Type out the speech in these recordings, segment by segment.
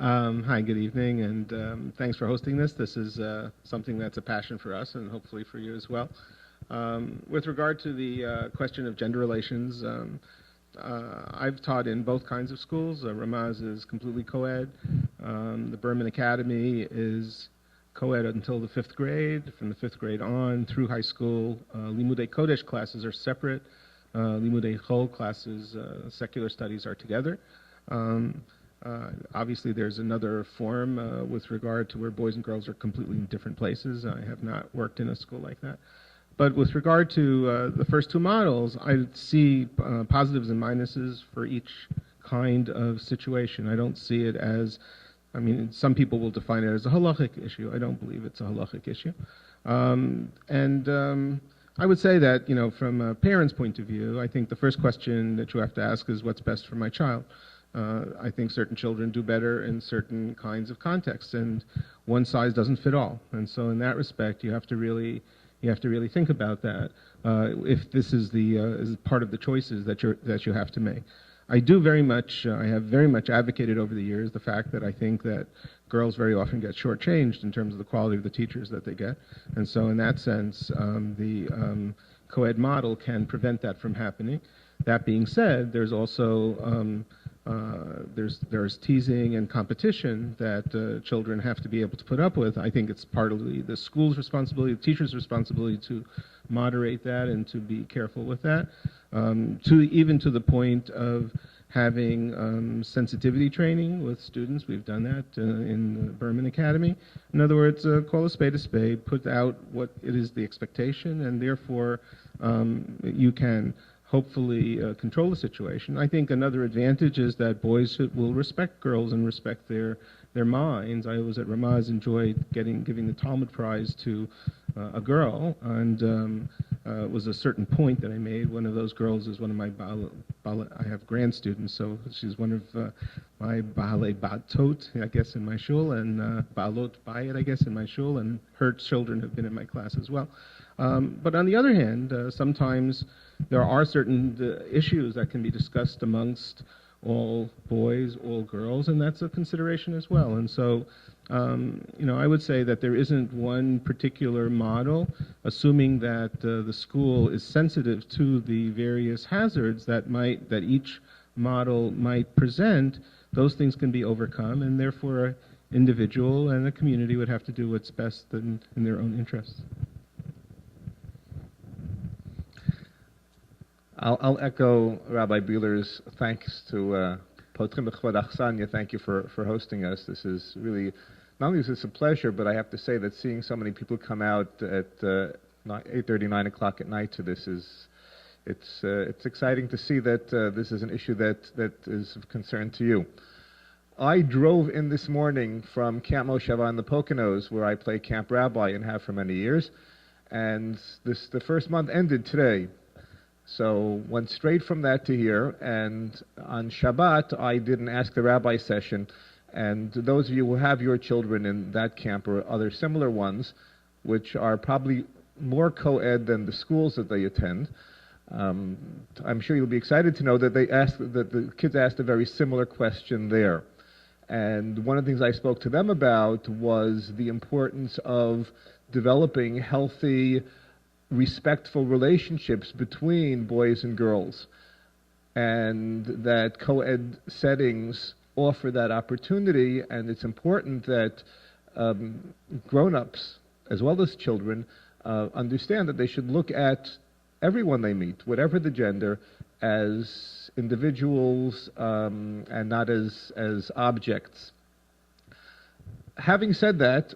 Hi, good evening, and thanks for hosting this. This is something that's a passion for us and hopefully for you as well. With regard to the question of gender relations, I've taught in both kinds of schools. Ramaz is completely co-ed. The Berman Academy is co-ed until the 5th grade. From the 5th grade on through high school, Limudei Kodesh classes are separate. Limudei Chol classes, secular studies, are together. Obviously, there's another form with regard to where boys and girls are completely in different places. I have not worked in a school like that. But with regard to the first two models, I see positives and minuses for each kind of situation. I don't see it as, I mean, some people will define it as a halachic issue. I don't believe it's a halachic issue. I would say that, you know, from a parent's point of view, I think the first question that you have to ask is what's best for my child. I think certain children do better in certain kinds of contexts, and one size doesn't fit all. And so in that respect, you have to really think about that if this is is part of the choices that you have to make. I have very much advocated over the years the fact that I think that girls very often get shortchanged in terms of the quality of the teachers that they get. And so in that sense, the co-ed model can prevent that from happening. That being said, there's also there's teasing and competition that children have to be able to put up with. I think it's partly the school's responsibility, the teacher's responsibility to moderate that and to be careful with that, even to the point of having sensitivity training with students. We've done that in the Berman Academy. In other words, call a spade, put out what it is the expectation, and therefore you can hopefully control the situation. I think another advantage is that boys will respect girls and respect their minds. I was at Ramaz, enjoyed giving the Talmud Prize to a girl, and it was a certain point that I made. One of those girls is one of my I have grand students, so she's one of my Baalei Batot, I guess, in my shul, and Baalot Bayit, I guess, in my shul, and her children have been in my class as well. But on the other hand, sometimes there are certain issues that can be discussed amongst all boys, all girls, and that's a consideration as well. And so, you know, I would say that there isn't one particular model, assuming that the school is sensitive to the various hazards that each model might present. Those things can be overcome, and therefore an individual and a community would have to do what's best in their own interests. I'll echo Rabbi Buehler's thanks to Potrim B'Chvod Achsanya. Thank you for hosting us. This is really, not only is this a pleasure, but I have to say that seeing so many people come out at 8:30, 9 o'clock at night to this it's exciting to see that this is an issue that is of concern to you. I drove in this morning from Camp Moshava in the Poconos, where I play camp rabbi and have for many years, and the first month ended today. So went straight from that to here, and on Shabbat I did an Ask the Rabbi session, and those of you who have your children in that camp or other similar ones, which are probably more co-ed than the schools that they attend, I'm sure you'll be excited to know that the kids asked a very similar question there. And one of the things I spoke to them about was the importance of developing healthy, respectful relationships between boys and girls, and that co-ed settings offer that opportunity, and it's important that grown-ups as well as children understand that they should look at everyone they meet, whatever the gender, as individuals and not as objects. Having said that,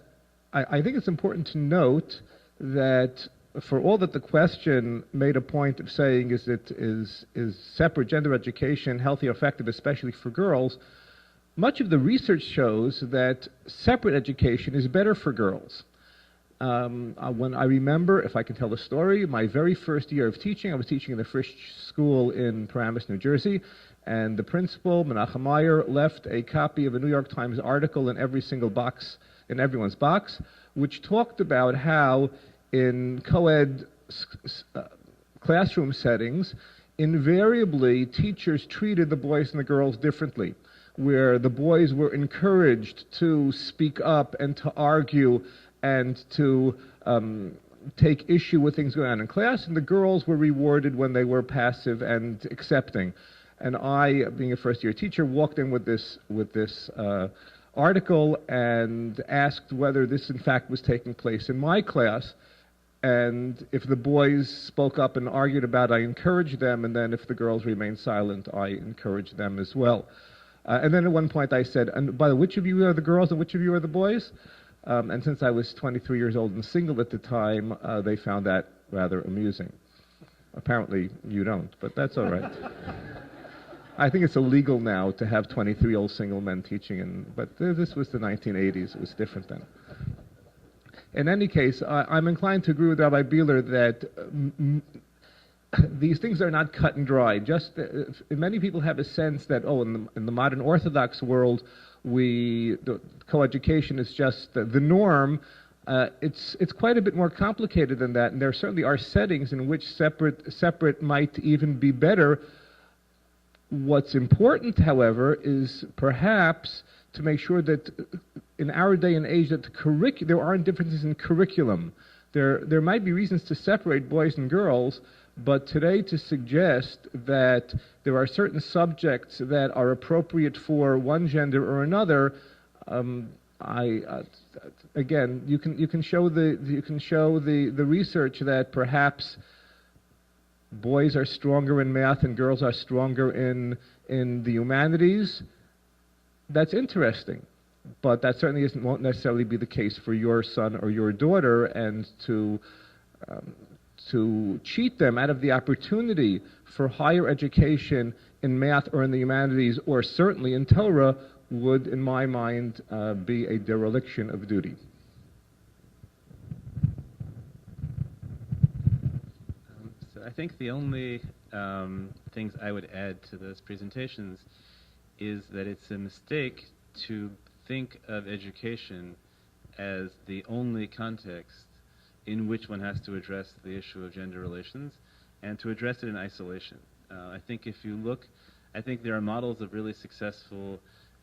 I think it's important to note that for all that the question made a point of saying is separate gender education healthy or effective, especially for girls, much of the research shows that separate education is better for girls. When I remember, if I can tell the story, my very first year of teaching, I was teaching in the Frisch School in Paramus, New Jersey, and the principal, Menachem Meyer, left a copy of a New York Times article in every single box, in everyone's box, which talked about how in co-ed classroom settings, invariably teachers treated the boys and the girls differently. where the boys were encouraged to speak up and to argue and to take issue with things going on in class, and the girls were rewarded when they were passive and accepting. And I, being a first-year teacher, walked in with this article and asked whether this in fact was taking place in my class. And if the boys spoke up and argued about it, I encouraged them, and then if the girls remained silent, I encouraged them as well. And then at one point I said, and by the way, which of you are the girls and which of you are the boys? And since I was 23 years old and single at the time, they found that rather amusing. Apparently you don't, but that's all right. I think it's illegal now to have 23-year-old single men teaching, but this was the 1980s. It was different then. In any case, I'm inclined to agree with Rabbi Bieler that these things are not cut and dry. Just many people have a sense that, in the modern Orthodox world, the coeducation is just the norm. It's quite a bit more complicated than that, and there certainly are settings in which separate might even be better. What's important, however, is perhaps to make sure that in our day and age that there aren't differences in curriculum. There might be reasons to separate boys and girls, but today to suggest that there are certain subjects that are appropriate for one gender or another, again, you can show the research that perhaps boys are stronger in math and girls are stronger in the humanities. That's interesting, but that certainly won't necessarily be the case for your son or your daughter, and to cheat them out of the opportunity for higher education in math or in the humanities, or certainly in Torah, would, in my mind, be a dereliction of duty. So I think the only things I would add to those presentations is that it's a mistake to think of education as the only context in which one has to address the issue of gender relations, and to address it in isolation. I think if you look, I think there are models of really successful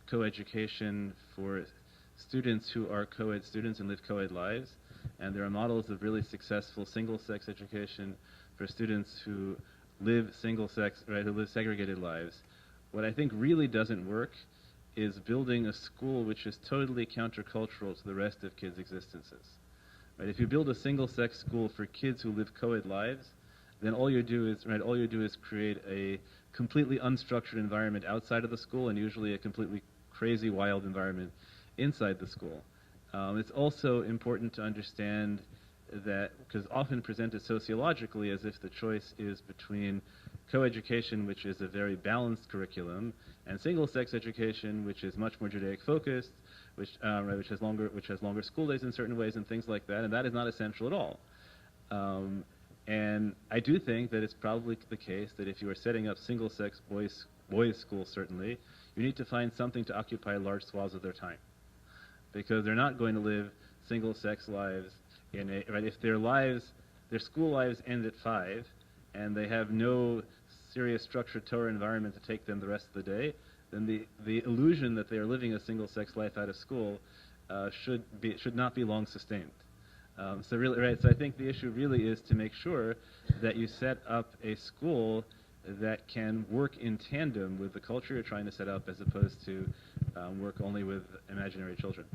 co-education for students who are co-ed students and live co-ed lives, and there are models of really successful single-sex education for students who live single-sex, right, who live segregated lives. What I think really doesn't work is building a school which is totally countercultural to the rest of kids' existences. Right? If you build a single-sex school for kids who live co-ed lives, then all you do is create a completely unstructured environment outside of the school, and usually a completely crazy, wild environment inside the school. It's also important to understand that, because often presented sociologically as if the choice is between co-education, which is a very balanced curriculum, and single-sex education, which is much more Judaic-focused, which has longer school days in certain ways and things like that, and that is not essential at all. And I do think that it's probably the case that if you are setting up single-sex boys schools, certainly, you need to find something to occupy large swaths of their time, because they're not going to live single-sex lives if their school lives end at 5, and they have no serious structured Torah environment to take them the rest of the day, then the illusion that they are living a single-sex life out of school should not be long sustained. So I think the issue really is to make sure that you set up a school that can work in tandem with the culture you're trying to set up, as opposed to work only with imaginary children.